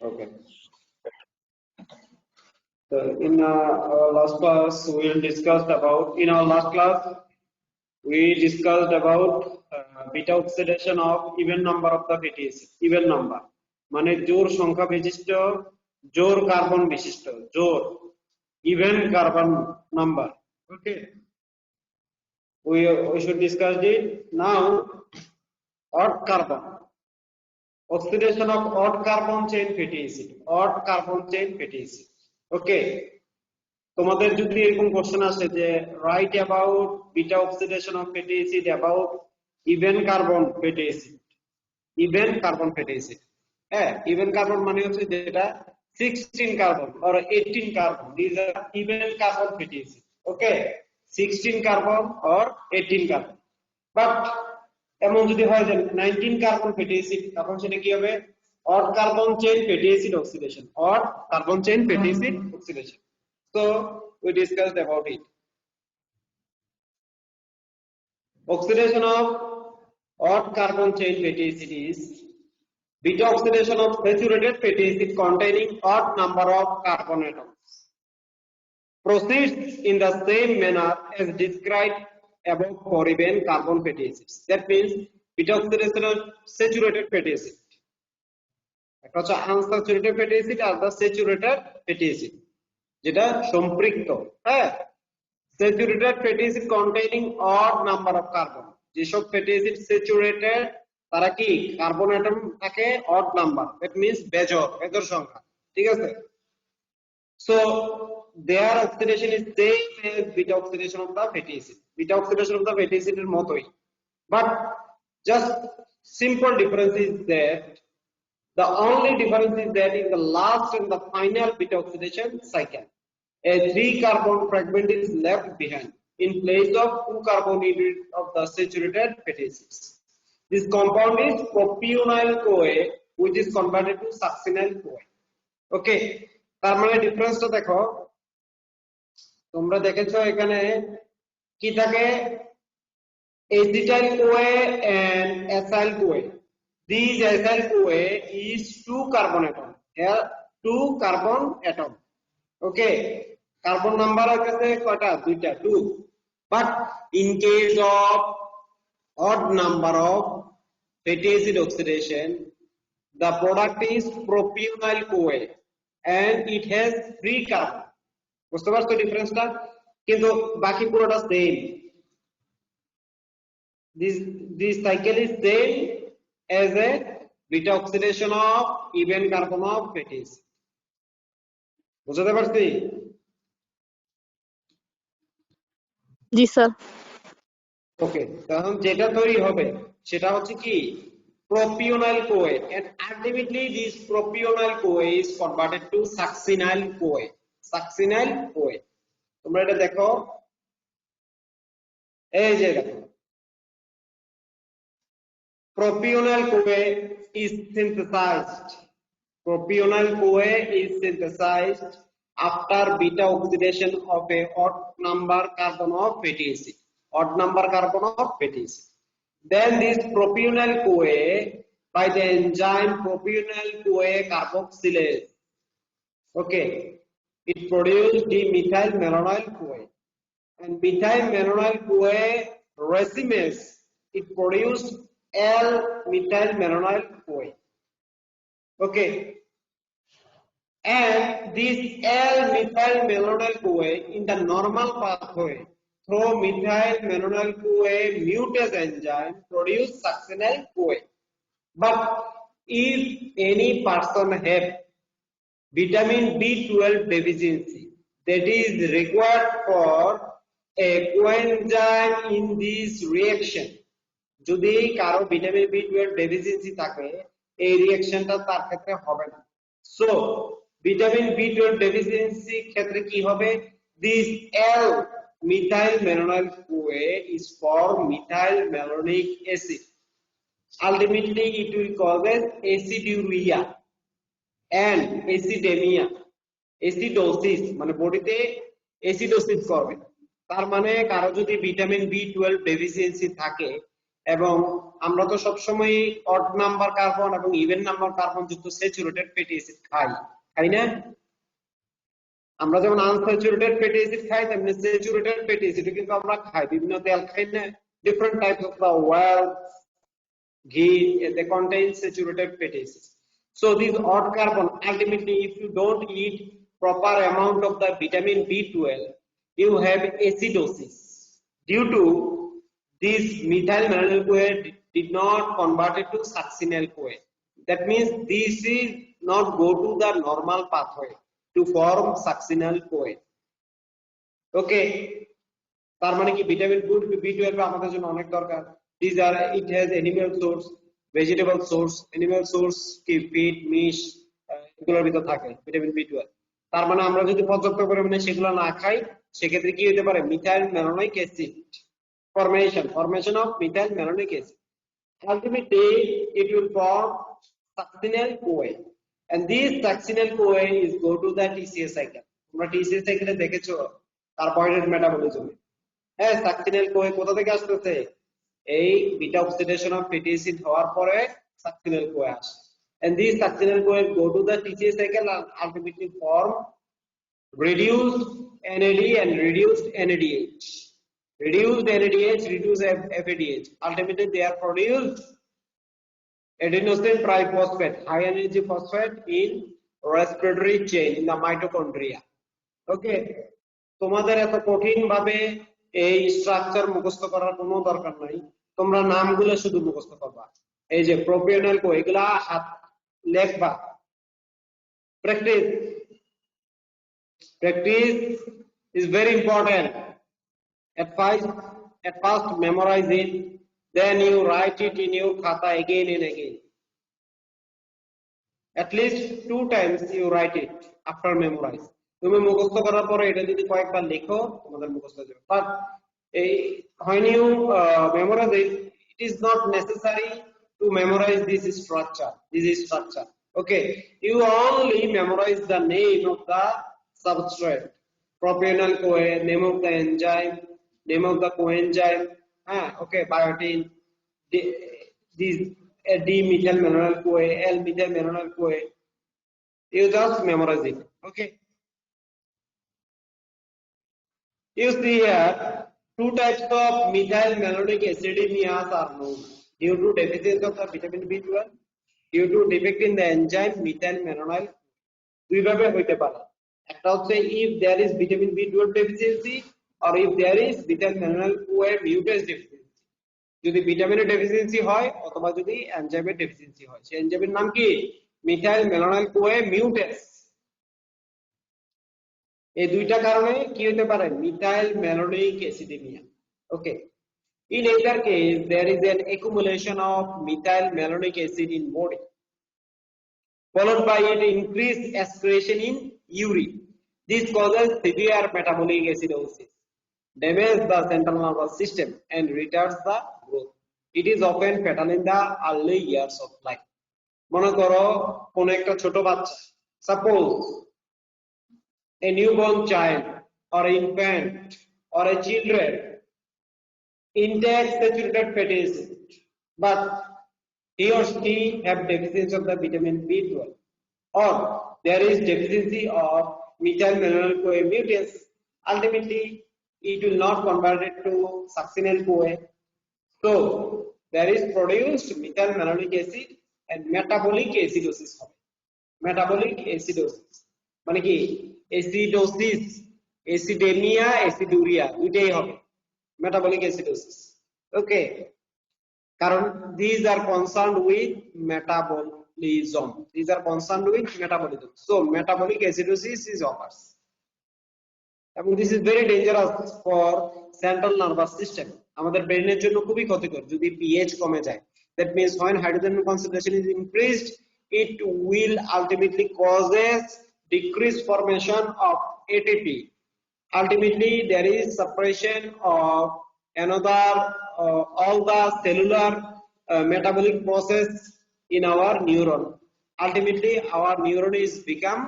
Okay. So in our last class, we discussed about, in our last class, we discussed about beta oxidation of even number of the fatty acid, even number. মানে জোর সংখ্যা বিশিষ্ট জোর carbon বিশিষ্ট জোর even carbon number. Okay. We should discuss it now. Odd carbon. Oxidation of odd carbon chain fatty acid. Odd carbon chain fatty acid. Okay. তোমাদের যদি এরকম কোশ্চেন আসে যে right about beta oxidation of fatty acid about even carbon fatty acid, even carbon fatty acid, হ্যাঁ even carbon মানে হচ্ছে যেটা 16 carbon or 18 carbon, this are even carbon fatty acid. Okay, 16 carbon or 18 carbon. But এমন যদি হয় যে 19 carbon fatty acid, তখন সেটা কি হবে? Odd carbon chain fatty acid oxidation, odd carbon chain fatty acid oxidation. So we discussed about it. Oxidation of odd carbon chain fatty acid is beta oxidation of saturated fatty acid containing odd number of carbon atoms. Proceeds in the same manner as described above for even carbon fatty acids. That means beta oxidation of saturated fatty acid. একটা হচ্ছে unsaturated fatty acid R the saturated fatty acid, যেটা সম্পৃক্ত। হ্যাঁ, saturated fatty acid containing odd number of carbon, যেসব fatty acid saturated তারা কি carbon atom থাকে odd number, that means বেজোর সংখ্যা। ঠিক আছে, so their oxidation is same as beta oxidation of the fatty acid, beta oxidation of the fatty acid এর মতোই, but just simple difference is that the only difference is that in the last and the final beta oxidation cycle, a 3-carbon fragment is left behind in place of 2 carbon units of the saturated fatty acids. This compound is propionyl-CoA, which is converted to succinyl-CoA. Okay, তার মানে ডিফারেন্সটা দেখো, তোমরা দেখেছো এখানে কি থাকে, acetyl-CoA and acyl-CoA. These acyl-CoA is 2 carbon atom. Here 2 carbon atom. Okay, carbon number আছে কয়টা? দুইটা, 2. But in case of odd number of fatty acid oxidation, the product is propionyl-CoA and it has 3 carbon. বুঝতে পারছো ডিফারেন্সটা? কিন্তু বাকি পুরোটা same. This cycle is same as a beta oxidation of even carbon of fatty acid. বুঝতে পারছি? জি sir. ওকে, তখন যেটা তৈরি হবে সেটা হচ্ছে কি propionyl-CoA, and ultimately this propionyl-CoA is converted to succinyl-CoA. Succinyl-CoA, তোমরা এটা দেখো, এই যে দেখো propionyl-CoA is synthesized. Propionyl-CoA is synthesized after beta oxidation of a odd number carbon of fatty acid. Odd number carbon of fatty acid. Then this propionyl-CoA by the enzyme propionyl-CoA carboxylase. Okay, it produced dimethyl malonyl-CoA, and methyl malonyl-CoA racemase, it produced L-methyl malonyl-CoA. Okay, and this L-methyl malonyl-CoA in the normal pathway through methyl malonyl-CoA mutase enzyme produce succinyl-CoA. But if any person have vitamin B12 deficiency that is required for a coenzyme in this reaction, যদি কারো vitamin B12 deficiency থাকে এই রিঅ্যাকশনটা তার ক্ষেত্রে হবে না। So vitamin B12 deficiency ক্ষেত্রে কি হবে, this L methyl malonyl-CoA is for methyl malonic acid. Ultimately it will cause aciduria and acidemia, acidosis, মানে বডিতে অ্যাসিডোসিস করবে। তার মানে কারো যদি ভিটামিন B12 ডেফিসিয়েন্সি থাকে এবং আমরা তো সবসময় অড নাম্বার কার্বন এবং ইভেন নাম্বার কার্বন যুক্ত স্যাচুরেটেড ফ্যাটি অ্যাসিড খাই না? আমরা যেমন আনস্যাচুরেটেড ফ্যাটি অ্যাসিড খাই তেমনি স্যাচুরেটেড ফ্যাটি অ্যাসিড কিন্তু আমরা খাই, বিভিন্ন তেল খাই না, different types of the oil, ghee, they contain saturated fatty acids. So these odd carbon, ultimately if you don't eat proper amount of the vitamin B12, you have acidosis due to this methyl malonyl CoA did not convert it to succinyl CoA. That means this is not go to the normal pathway to form succinyl CoA. Okay, তার মানে কি vitamin B12 আমাদের জন্য অনেক দরকার। These are, it has animal source, vegetable source, animal source কি feed, মিশ, এগুলোর ভিতর থাকে ভিটামিন B12। তার মানে আমরা যদি পর্যাপ্ত পরিমাণে সেগুলো না খাই সেক্ষেত্রে কি হতে পারে, methyl malonic acid formation of methyl malonic acid. Ultimately it will form succinyl CoA, and this succinyl CoA is go to the TCA cycle. তোমরা TCA cycle এ দেখেছো কার্বোহাইড্রেট মেটাবলিজমে। হ্যাঁ, সাকসিনাইল CoA কোথা থেকে আসতেছে, এই beta oxidation of fatty acid হওয়ার পরে succinyl CoA আসে, and these succinyl CoA go to the TCA cycle and ultimately form reduced NAD and reduced NADH. Reduced NADH, reduced FADH. Ultimately they are produced adenosine triphosphate, high energy phosphate in respiratory chain in the mitochondria. Okay, তোমাদের এত কঠিন ভাবে এই structure মুখস্থ করার কোনো দরকার নাই, তোমরা নামগুলো শুধু মুখস্থ করবা। এই যে প্রোপিওনাল CoA, এগুলা হাত লেখবা। Practice is very important. At first memorize it, then you write it in your khata again and again. At least 2 times you write it after memorize. তুমি মুখস্থ করার পরে এটা যদি কয়েকবার লেখো তোমাদের মুখস্থ হয়ে যাবে। But when you memorize it, it is not necessary to memorize this structure. Okay, you only memorize the name of the substrate, propionyl CoA, name of the enzyme, name of the coenzyme, okay, biotin, this D-methyl malonyl CoA, L-methyl malonyl CoA. You just memorize it. Okay. You see here, 2 types of methyl malonic acidemias are known due to deficiency of the vitamin B12, due to defect in the enzyme methyl malonyl। দুই ভাবে হইতে পারে, একটা হচ্ছে if there is vitamin B12 deficiency or if there is methyl malonyl CoA mutase deficiency। যদি ভিটামিনের deficiency হয় অথবা যদি এনজাইমের ডেফিসিয়েন্সি হয়, সেই এনজাইমের নাম কি, মিথাইল ম্যালোনাইল CoA মিউটেস। এই দুইটা কারণে কি হতে পারে, methyl malonic acidemia. Okay, in either case there is an accumulation of methyl malonic acid in body followed by an increased excretion in urine. This causes severe metabolic acidosis, damages the central nervous system and retards the growth. It is often fatal in the early years of life. মনে করো কোন একটা ছোট বাচ্চা, suppose a newborn child or infant or a children intake saturated fatty acid, but he or she have deficiency of the vitamin B12 or there is deficiency of methyl malonyl CoA mutase. Ultimately it will not convert it to succinyl CoA, so there is produced methyl malonic acid and metabolic acidosis. Metabolic acidosis মানে কি, acidosis, অ্যাসিডেমিয়া, অ্যাসিডুরিয়া দুইটাই হবে, metabolic acidosis. Okay, কারণ these are concerned with metabolism, so metabolic acidosis is occurs, এবং this is very dangerous for central nervous system, আমাদের ব্রেনের জন্য খুবই ক্ষতিকর যদি pH কমে যায়। That means when hydrogen concentration is increased, it will ultimately causes decreased formation of ATP. Ultimately there is suppression of another all the cellular metabolic process in our neuron. Ultimately our neuron is become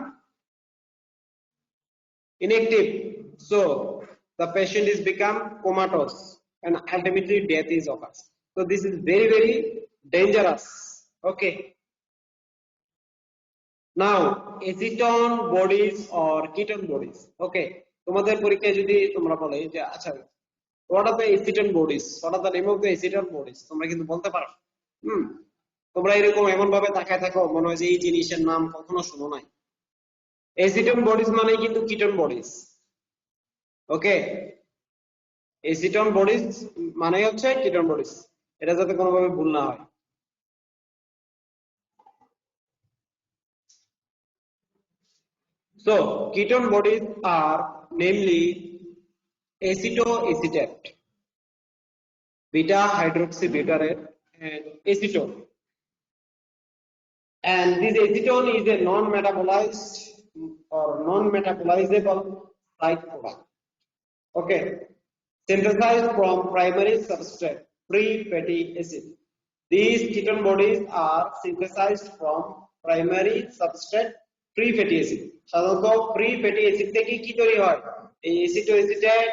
inactive, so the patient is become comatose and ultimately death is occurs. So this is very dangerous. Okay. Now acetone bodies or ketone bodies. Okay. তোমাদের পরীক্ষায় যদি তোমরা বলে যে আচ্ছা what are the acetone bodies, what are the name of the acetone bodies, তোমরা কিন্তু বলতে পারো। তোমরা এরকম এমন ভাবে তাকায় থাকো মনে হয় যে এই জিনিসের নাম কখনো শোনো নাই। acetone bodies মানে কিন্তু ketone bodies। ওকে, acetone bodies মানে হচ্ছে ketone bodies, এটা যাতে কোনোভাবে ভুল না হয়। So ketone bodies are namely acetoacetate, beta hydroxybutyrate and acetone, and this acetone is a non-metabolized or non-metabolizable side product. Okay, synthesized from primary substrate free fatty acid. These ketone bodies are synthesized from primary substrate free fatty acid. সাধারণত free fatty acid থেকে কি তৈরি হয়? এই acetoacetate,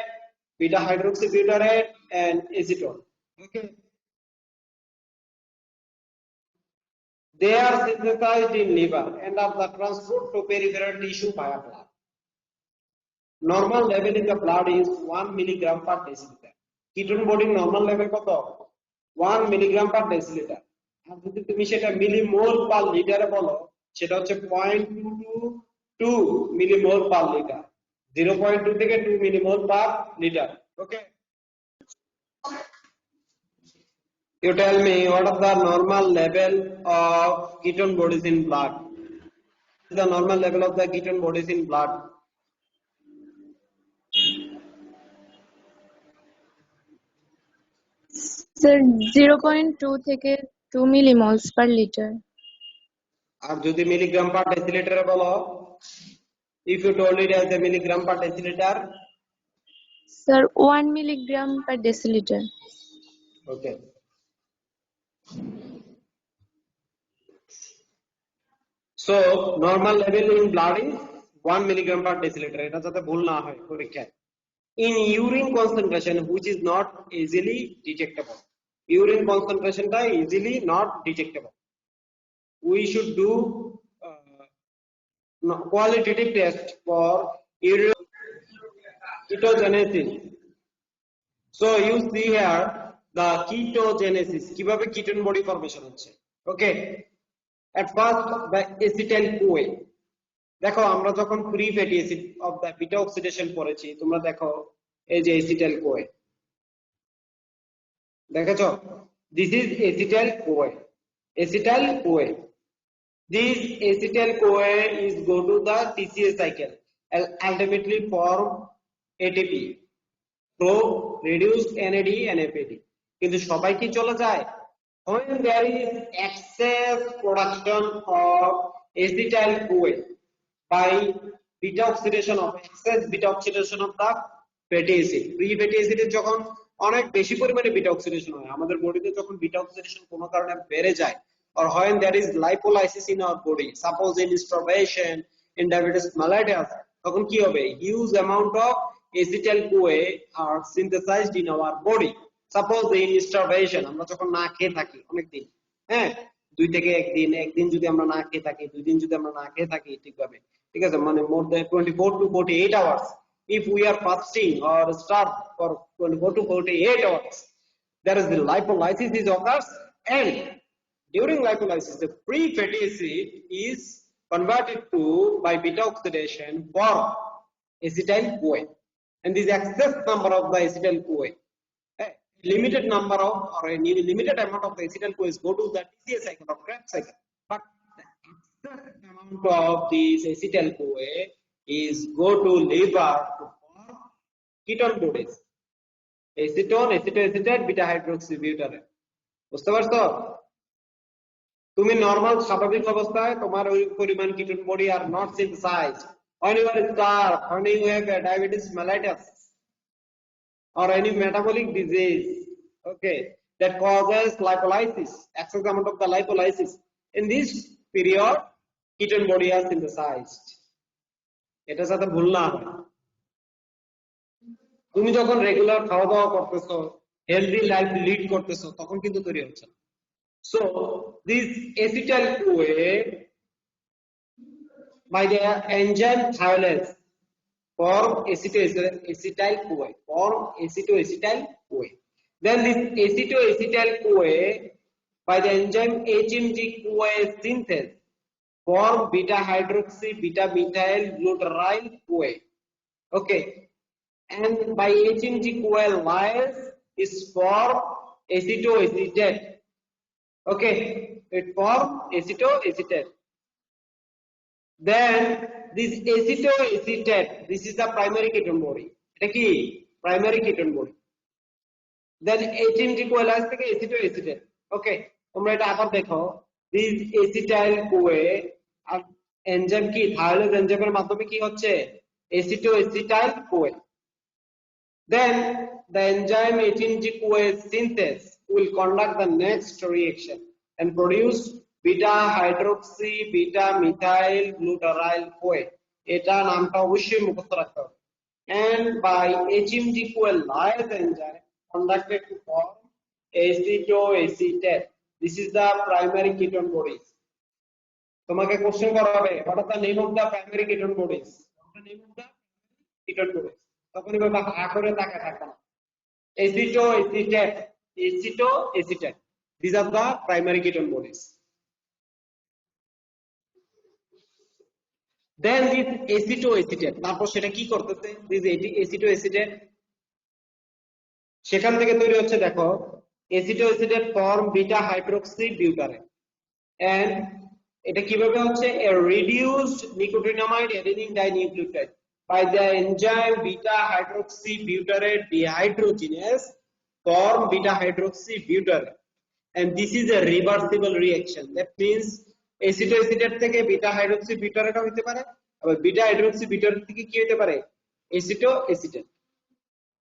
beta hydroxybutyrate and acetone. Okay, they are synthesized in liver and are the transport to peripheral tissue via blood. Normal level in the blood is 1 milligram per deciliter. Ketone body normal level কত? 1 milligram per deciliter. আর যদি তুমি সেটা millimole পার লিটারে বলো সেটা হচ্ছে 0.22 millimole per litre. 0.2 থেকে 2 millimole per litre. Okay, you tell me what is the normal level of ketone bodies in blood? The normal level of the ketone bodies in blood? Sir, 0.2 থেকে 2 millimoles per liter. আর যদি milligram per ডেসিলিটারে বলো, if you told it as a milligram per deciliter? Sir, 1 milligram per deciliter. Okay. So normal level in blood is 1 milligram per deciliter. এটা যাতে ভুল না হয় পরীক্ষায়। In urine concentration which is not easily detectable. Urine concentration টা easily not detectable. We should do qualitative test for urine ketogenesis. So you see here the ketogenesis, কিভাবে ketone body formation হচ্ছে। Okay, at first the acetyl-CoA, দেখো আমরা যখন free fatty acid of the beta oxidation পড়েছি তোমরা দেখো এই যে acetyl-CoA দেখেছো, this is acetyl-CoA, acetyl-CoA. This acetyl-CoA is go to the TCA cycle and ultimately form ATP, so reduced NAD and FAD. কিন্তু সবাই কি চলে যায়? When there is excess production of acetyl-CoA by beta oxidation of excess beta oxidation of the fatty acid, free fatty acid এর যখন অনেক বেশি পরিমাণে বিটা অক্সিডেশন হয় আমাদের বডিতে, যখন বিটা অক্সিডেশন কোনো কারণে বেড়ে যায়, or when there is lipolysis in our body, suppose in starvation, in diabetes mellitus, তখন কি হবে? Huge amount of acetyl-CoA are synthesized in our body. Suppose in starvation, আমরা যখন না খেয়ে থাকি অনেক দিন, হ্যাঁ 2 থেকে 1 দিন যদি আমরা না খেয়ে থাকি, 2 দিন যদি আমরা না খেয়ে থাকি ঠিকভাবে, ঠিক আছে, মানে more than 24 to 48 hours, if we are fasting or starved for 24 to 48 hours, there is the lipolysis is occurs, and during lipolysis the free fatty acid is converted to by beta oxidation for acetyl-CoA, and this excess number of the acetyl-CoA, limited number of or a limited amount of the acetyl-CoA go to the TCA cycle or Krebs cycle, but the excess amount of this acetyl-CoA is go to liver to form ketone bodies, acetone, acetoacetate, beta hydroxybutyrate. বুঝতে পারছো? তুমি normal স্বাভাবিক অবস্থায় তোমার ওই পরিমাণ ketone body are not synthesized. When you are starved, when you have a diabetes mellitus or any metabolic disease, okay, that causes lipolysis, excess amount of the lipolysis, in this period ketone body are synthesized. এটা যাতে ভুল না হয়। তুমি যখন regular খাওয়া দাওয়া করতেছো হেলদি লাইফ লিড করতেছো তখন কিন্তু তৈরি হচ্ছে না। So this acetyl CoA by the enzyme thiolase form acetyl-CoA, form acetoacetyl-CoA. Then this acetoacetyl-CoA by the enzyme HMG-CoA synthase form beta hydroxy beta methyl glutaraldehyde CoA. Okay, and by HMG-CoA lyase is form acetoacetate. Okay, it form acetoacetate. Then this acetoacetate, this is the primary ketone body. এটা কি primary ketone body. Then HMG-CoA lyase থেকে acetoacetate. Okay, তোমরা এটা আবার দেখো, this acetyl-CoA R enzyme কি থায়োলেজ এনজাইমের মাধ্যমে কি হচ্ছে acetoacetyl-CoA. Then the enzyme HMG-CoA synthase will conduct the next reaction and produce beta hydroxy beta methyl glutaraldehyde CoA. এটা নামটা অবশ্যই মুখস্থ রাখতে হবে। And by HMG-CoA lyase enzyme conducted to form acetoacetate. This is the primary ketone bodies. তোমাকে question করা হবে, what are the name of the primary ketone bodies? What are the name of the ketone bodies? তখন এভাবে হা করে তাকায় থাকবে না। acetoacetate. These are the primary ketone bodies. Then this acetoacetate, তারপর সেটা কি করতেছে? This acetoacetate সেখান থেকে তৈরি হচ্ছে, দেখো, acetoacetate form beta hydroxy butyrate, and এটা কিভাবে হচ্ছে a reduced nicotinamide adenine dinucleotide by the enzyme beta hydroxy butyrate dehydrogenase form beta hydroxy butyrate, and this is a reversible reaction. That means acetoacetate থেকে beta hydroxy butyrate হতে পারে, আবার beta hydroxy butyrate থেকে কি হতে পারে acetoacetate.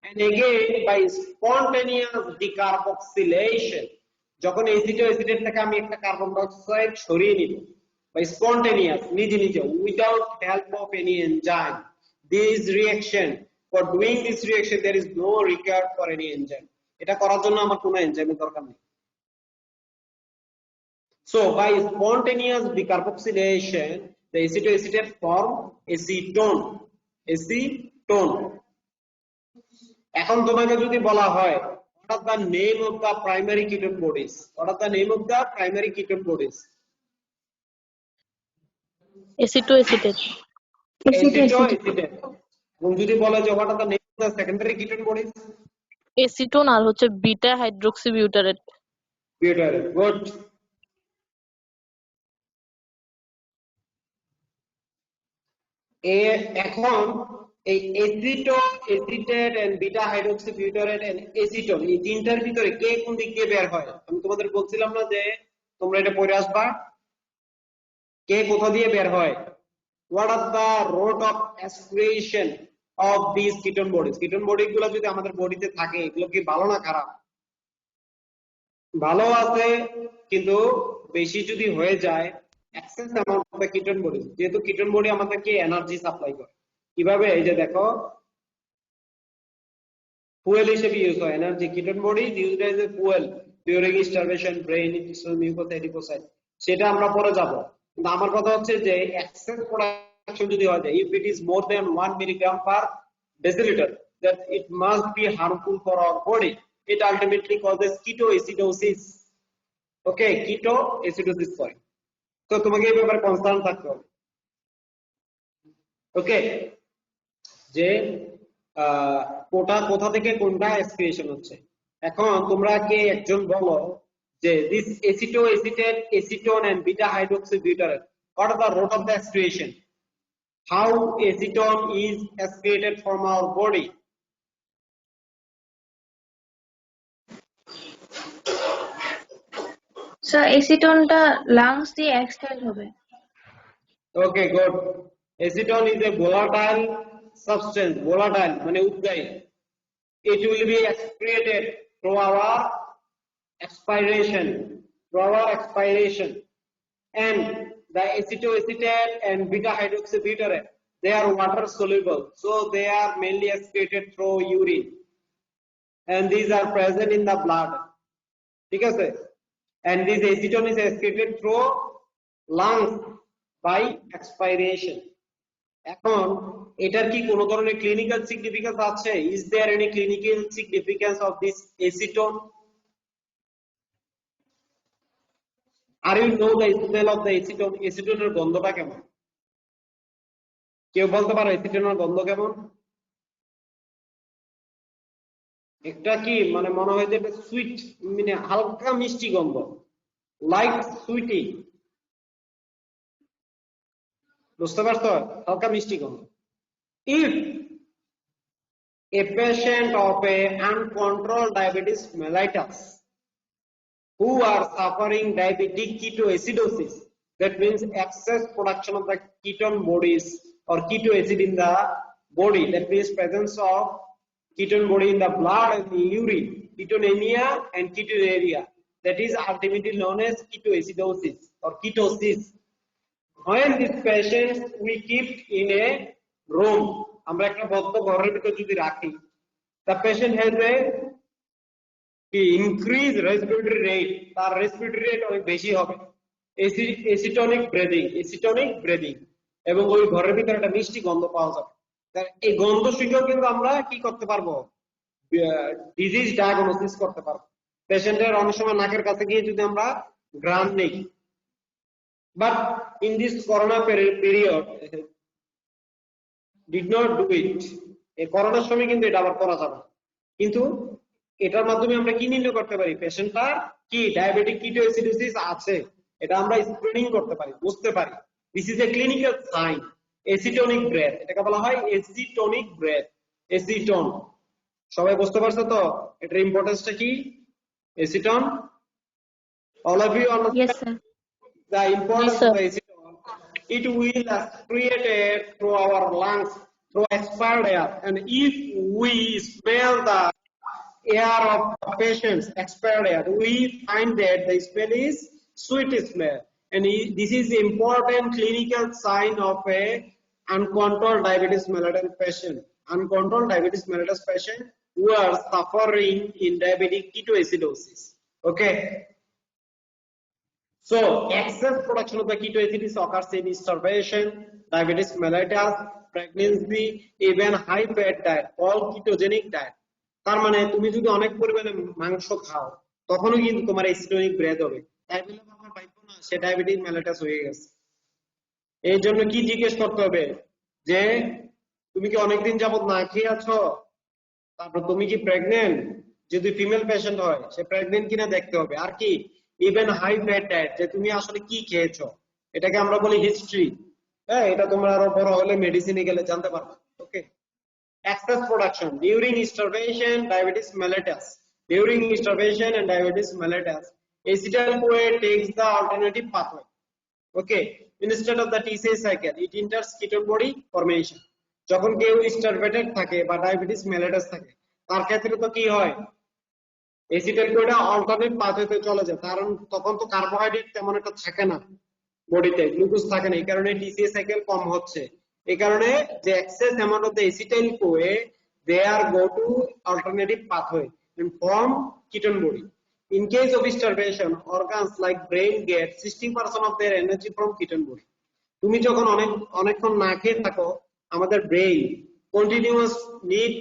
And again by spontaneous decarboxylation, যখন acetoacetate থেকে আমি একটা কার্বন ডাই অক্সাইড সরিয়ে নিব by spontaneous নিজে নিজে without help of any enzyme, this reaction, for doing this reaction there is no required for any enzyme. এটা করার জন্য আমার কোনো এনজাইমের দরকার নেই। So by spontaneous decarboxylation the acetoacetate form acetone. এখন তোমাকে যদি বলা হয় what are the name of the primary ketone bodies? What are the name of the primary ketone bodies? acetoacetate. acetoacetate. এবং যদি বলা যে what are the name of the secondary ketone bodies? Acetone আর হচ্ছে beta hydroxy butyrate. Butyrate. Good. এখন এই acetoacetate and beta hydroxybutyrate and acetone এই তিনটার ভিতরে কে কোন দিক দিয়ে বের হয়? আমি তোমাদের বলছিলাম না যে তোমরা এটা পড়ে আসবা, কে কোথা দিয়ে বের হয়? What are the route of aspiration of these ketone bodies? ketone body গুলো যদি আমাদের বডিতে থাকে এগুলো কি ভালো না খারাপ? ভালো আছে, কিন্তু বেশি যদি হয়ে যায় excess amount of the ketone body, যেহেতু ketone body আমাদেরকে এনার্জি সাপ্লাই করে কিভাবে, এই যে দেখো ফুয়েল হিসেবে ইউজ হয় energy, ketone body used as a fuel during starvation, brain mucus adipocyte, সেটা আমরা পরে যাব। কিন্তু আমার কথা হচ্ছে যে excess production যদি হয় যায়, if it is more than 1 milligram per deciliter, that it must be harmful for our body. It ultimately causes ketoacidosis. Okay, ketoacidosis point. তো তোমাকে এই ব্যাপারে কনসার্ন থাকতে হবে। ওকে, যে কোথা থেকে কোনটা অ্যাসপিরেশন হচ্ছে। এখন তোমরা কে একজন বলো যে this acetoacetate, acetone and beta hydroxybutyrate, what are the route of the aspiration? How acetone is aspirated from our body? Sir এসিটোনটা লাংস দিয়ে এক্সহাল হবে। Okay, good. Acetone is a volatile substance, volatile মানে উদ্গায়ী। It will be aspirated through our expiration, and the acetoacetate and beta hydroxybutyrate, they are water soluble, so they are mainly aspirated through urine. and these are present in the blood. ঠিক আছে? And this acetone is excreted through lungs by expiration. এখন এটার কি কোনো ধরনের clinical significance আছে? Is there any clinical significance of this acetone? Are you know the smell of the acetone? Acetone এর গন্ধটা কেমন? কেউ বলতে পারো acetone এর গন্ধ কেমন? একটা কি মানে মনে হয় যে সুইট, মানে হালকা মিষ্টি গন্ধ, লাইট সুইটি, বুঝতে পারছো? হালকা মিষ্টি গন্ধ। If a patient of a uncontrolled diabetes mellitus who are suffering diabetic ketoacidosis, that means excess production of the ketone bodies or keto acid in the body, that means presence of ketone body in the blood and the urine, ketonemia and ketonuria, that is ultimately known as ketoacidosis or ketosis. When these patients we keep in a room, আমরা একটা বদ্ধ ঘরের ভিতর যদি রাখি, the patient has a increased respiratory rate, তার respiratory rate অনেক বেশি হবে, acetonic breathing, এবং ওই ঘরের ভিতরে একটা মিষ্টি গন্ধ পাওয়া যাবে। এই গন্ধ শুকেও কিন্তু আমরা কি করতে পারবো? ডিজিজ ডায়াগনোসিস করতে পারবো। পেশেন্টের অনেক সময় নাকের কাছে গিয়ে যদি আমরা গ্রাম নেই, but in this corona period did not do it. এই করোনার সময় কিন্তু এটা আবার করা যাবে, কিন্তু এটার মাধ্যমে আমরা কি নির্ণয় করতে পারি? পেশেন্টটা কি ডায়াবেটিক কিটোএসিডোসিস আছে, এটা আমরা স্ক্রিনিং করতে পারি, বুঝতে পারি। This is a clinical sign. Acetonic breath, এটাকে বলা হয় এসিটোনিক ব্রেথ, এসিটোন। সবাই বুঝতে পারছো তো এটার ইম্পর্টেন্সটা কি? Acetone, all of you understand? Yes, sir. The importance Yes, sir. of the acetone. It will create through our lungs through expired air, and if we smell the air of the patient's expired air, we find that the smell is sweet smell, and this is important clinical sign of a uncontrolled diabetes mellitus patient. Uncontrolled diabetes mellitus patient who are suffering in diabetic ketoacidosis. Okay. So excess production of the ketoacids occurs in starvation, diabetes mellitus, pregnancy, even high fat diet, all ketogenic diet. তার মানে তুমি যদি অনেক পরিমাণে মাংস খাও তখনও কিন্তু তোমার অ্যাসিডোনিক ব্রেথ হবে, তাই বলে আমার ভাইবো না সে ডায়াবেটিক মেলাটাস হয়ে গেছে। এই জন্য কি জিজ্ঞেস করতে হবে যে তুমি কি অনেকদিন যাবত না খেয়ে আছো, তারপর তুমি কি প্রেগনেন্ট, যদি ফিমেল পেশেন্ট হয় সে প্রেগনেন্ট কিনা দেখতে হবে। আর কি ইভেন হাই ফ্যাট ডায়েট, যে তুমি আসলে কি খেয়েছো, এটাকে আমরা বলি হিস্ট্রি। হ্যাঁ, এটা তোমরা আরো বড় হলে মেডিসিনে গেলে জানতে পারবে। ওকে। Excess production during starvation, diabetes mellitus. During starvation and diabetes mellitus, acetyl-CoA takes the alternative pathway. Okay, instead of the TCA cycle, it enters ketone body formation. যখন কেউ starvated থাকে বা ডায়াবেটিস মেলিটাস থাকে তার ক্ষেত্রে তো কি হয়, acetyl-CoA অল্টারনেট পাথওয়েতে চলে যায়, কারণ তখন তো কার্বোহাইড্রেট তেমন একটা থাকে না বডিতে, গ্লুকোজ থাকে না, এই কারণে TCA সাইকেল কম হচ্ছে। এই কারণে যে excess amount of the acetyl-CoA they are go to alternative pathway and form ketone body. In case of starvation, organs like brain get 60% of their energy from ketone body. তুমি যখন অনেকক্ষণ না খেয়ে থাকো, আমাদের brain continuous need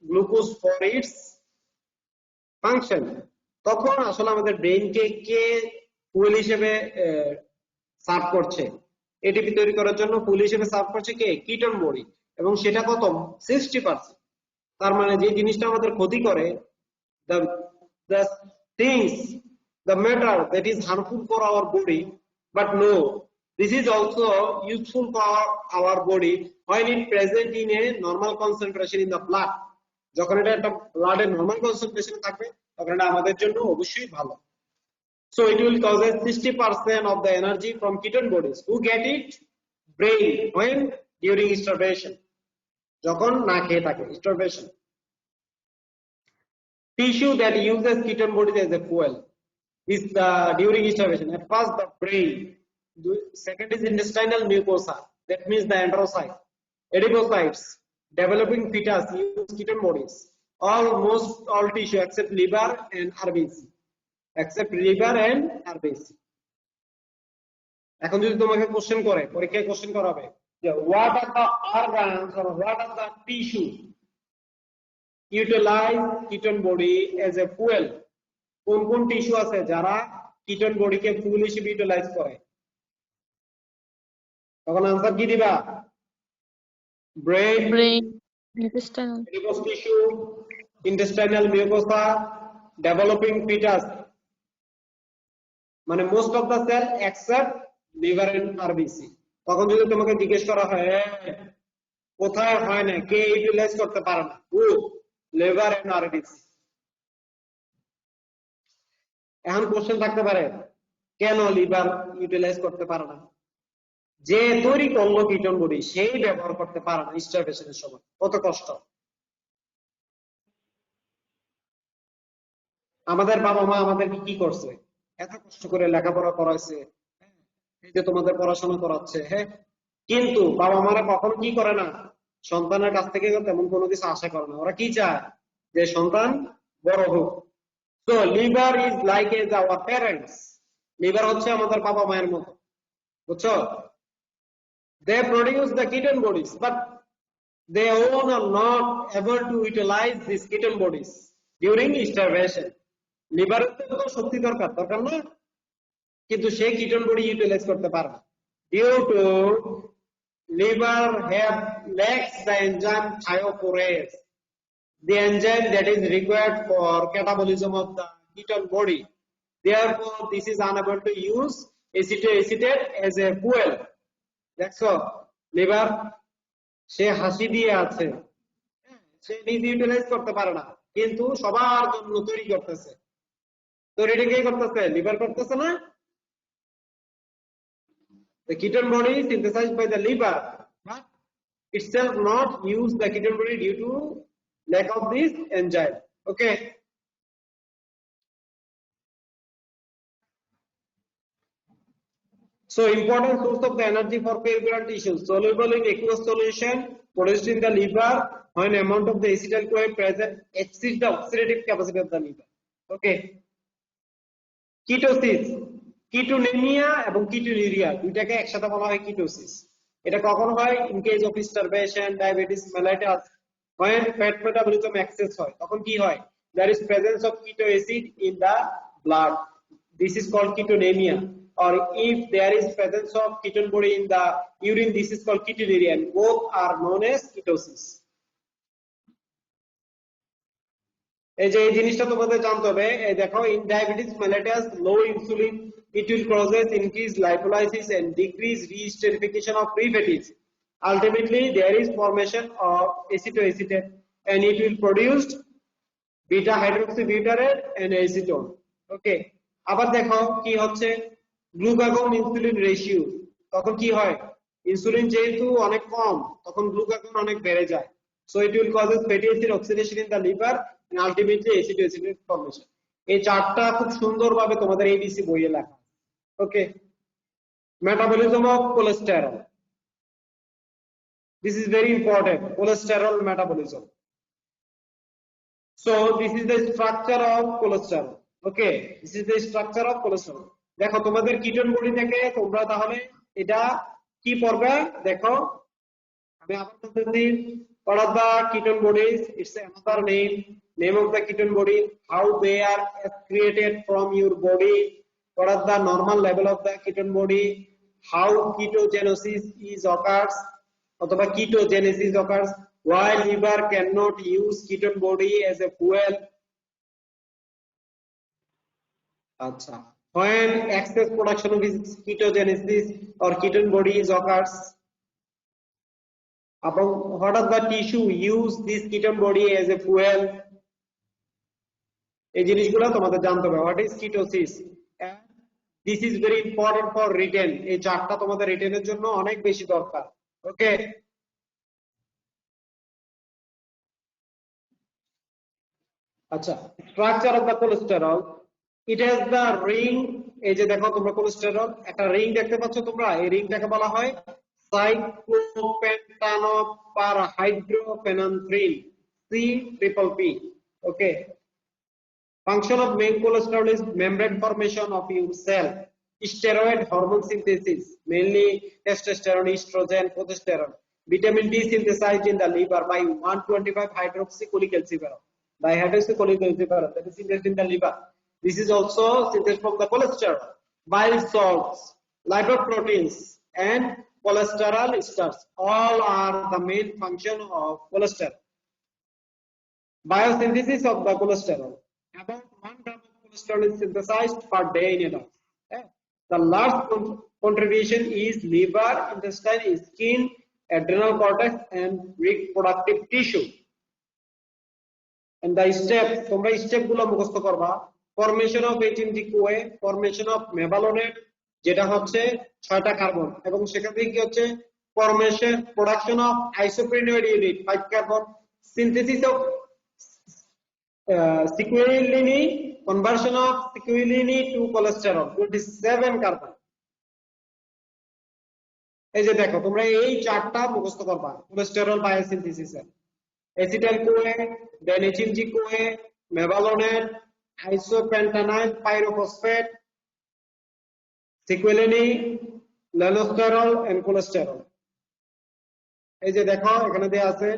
glucose for its function, তখন আসলে আমাদের ব্রেইনকে কে ফুয়েল হিসেবে সার্ভ করছে, এটিপি তৈরি করার জন্য ফুয়েল হিসেবে সার্ভ করছে কে? কিটোন বডি, এবং সেটা কত? 60%। তার মানে যে জিনিসটা আমাদের ক্ষতি করে, the things, the matter that is harmful for our body, but no, this is also useful for our body when it present in a normal concentration in the blood. যখন এটা একটা ব্লাডে নরমাল কনসেন্ট্রেশন থাকবে তখন এটা আমাদের জন্য অবশ্যই ভালো। So it will cause 60% of the energy from ketone bodies. Who get it? Brain. When? During starvation. যখন না খেয়ে থাকে, starvation. Tissue that uses ketone bodies as a fuel is during starvation. At first the brain. Second is intestinal mucosa. That means the enterocyte. Adipocytes. Developing fetus use ketone bodies. almost all tissue except liver and RBC. Except liver and RBC. এখন যদি তোমাকে question করে, পরীক্ষায় question করাবে যে what are the organs or what are the tissue utilize ketone body as a fuel? কোন কোন tissue আছে যারা কিটোন বডিকে ফুয়েল হিসেবে ইউটিলাইজ করে? তখন आंसर কি দিবা? Brain, brain, intestinal, adipose tissue, intestinal mucosa, developing fetus, মানে most of the cell except liver and RBC. তখন যদি তোমাকে জিজ্ঞেস করা হয় কোথায় হয় না, কে ইউটিলাইজ করতে পারে না, ও লিভার এন্ড আরবিসি। এখন কোশ্চেন থাকতে পারে কেন লিভার ইউটিলাইজ করতে পারে না? যে তৈরি করলো কিটোন বডি সেই ব্যবহার করতে পারে না স্টারভেশনের সময়। কত কষ্ট! আমাদের বাবা মা আমাদেরকে কি করছে? এত কষ্ট করে লেখাপড়া করাইছে, এই যে তোমাদের পড়াশোনা করাচ্ছে, হ্যাঁ, কিন্তু বাবা মারা কখনো কি করে না, সন্তানের কাছ থেকে তেমন কোনো কিছু আশা করে না। ওরা কি চায়? যে সন্তান বড় হোক। তো liver is like as our parents. Liver হচ্ছে আমাদের বাবা মায়ের মতো, বুঝছো? They produce the ketone bodies, but they own are not able to utilize these ketone bodies during starvation. Liver তো শক্তি দরকার না, কিন্তু সে কিটোন বডি ইউটিলাইজ করতে পারে না। Due to liver have lacks the enzyme thioporase, the enzyme that is required for catabolism of the ketone body. Therefore, this is unable to use acetoacetate as a fuel. দেখো liver সে হাসি দিয়ে আছে, সে নিজে utilise করতে পারে না, কিন্তু সবার জন্য তৈরি করতেছে। তৈরিটা কে করতেছে? লিভার করতেছে না? The ketone body is synthesized by the liver, but itself not use the ketone body due to lack of this enzyme. Okay. So important source of the energy for peripheral tissues, soluble in aqueous solution, produced in the liver when amount of the acetyl CoA present exceeds the oxidative capacity of the liver. Okay. Ketosis, কিটোনেমিয়া এবং ketonuria দুইটাকে একসাথে বলা হয় ketosis. এটা কখন হয়? In case of starvation, diabetes mellitus, when fat metabolism excess হয় তখন কি হয়? There is presence of keto acid in the blood. This is called ketonemia. Or if there is presence of ketone body in the urine, this is called ketonuria. Both are known as ketosis. এই যে এই জিনিসটা তোমাদের জানতে হবে। এই দেখো, in diabetes mellitus, low insulin, it will causes increased lipolysis and decreased re-esterification of free fatties. Ultimately, there is formation of acetoacetate, and it will produce beta hydroxybutyrate and acetone. Okay. আবার দেখো কি হচ্ছে, glucagon insulin ratio, তখন কি হয়? Insulin যেহেতু অনেক কম, তখন গ্লুকাগন অনেক বেড়ে যায়। So it will causes fatty acid oxidation in the liver and ultimately acetoacetate formation. এই চারটা খুব সুন্দরভাবে তোমাদের এবিসি বইয়ে লেখা। Okay. Metabolism of cholesterol, this is very important, cholesterol metabolism. So this is the structure of cholesterol. Okay, this is the structure of cholesterol. দেখো তোমাদের ketone body থেকে তোমরা তাহলে এটা কি পড়বে? দেখো আমি আবার বলতেছি, what are the ketone bodies? It's another name of the ketone body, how they are created from your body, what are the normal level of the ketone body, how ketogenesis is occurs, অথবা ketogenesis occurs, why liver cannot use ketone body as a fuel. আচ্ছা, when excess production of ketogenesis or ketone body is occurs, এবং what are the tissue use this ketone body as a fuel. এই জিনিসগুলো তোমাদের জানতে হবে। what is ketosis, and this is very important for written. এই চারটা তোমাদের রিটেনের জন্য অনেক বেশি দরকার। ওকে। আচ্ছা, structure of the cholesterol, it has the ring. এই যে দেখো তোমরা কোলেস্টেরল একটা রিং দেখতে পাচ্ছ তোমরা, এই রিংটাকে বলা হয় সাইক্লোপেন্টানোপারহাইড্রোফেনানথ্রিন। CPP. Okay. Function of main cholesterol is membrane formation of your cell, steroid hormone synthesis, mainly testosterone, estrogen, progesterone, vitamin D synthesized in the liver by 125 hydroxycholecalciferol. Dihydroxycholecalciferol that is synthesized in the liver. This is also synthesized from the cholesterol, bile salts, lipoproteins, and cholesterol esters. All are the main function of cholesterol. Biosynthesis of the cholesterol. About 1 gram of cholesterol is synthesized per day in adults. Okay. The large contribution is liver, intestine, skin, adrenal cortex, and reproductive tissue. And the steps, তোমরা step গুলো মুখস্থ করবা। Formation of 18-DQA, formation of mevalonate, যেটা হচ্ছে 6টা carbon, এবং সেখান থেকে কি হচ্ছে formation, production of isoprenewate unit 5 carbon, synthesis of sequelinine, conversion of sequelinine to cholesterol 27 carbon. এই যে দেখো তোমরা এই চারটা মুখস্থ করবা cholesterol বায়োসিনথেসিসের। acetyl-CoA, then HMG-CoA, mevalonate, isopentanide pyrophosphate, sequelinine, lanosterol and cholesterol। এই যে দেখো এখানে দেয়া আছে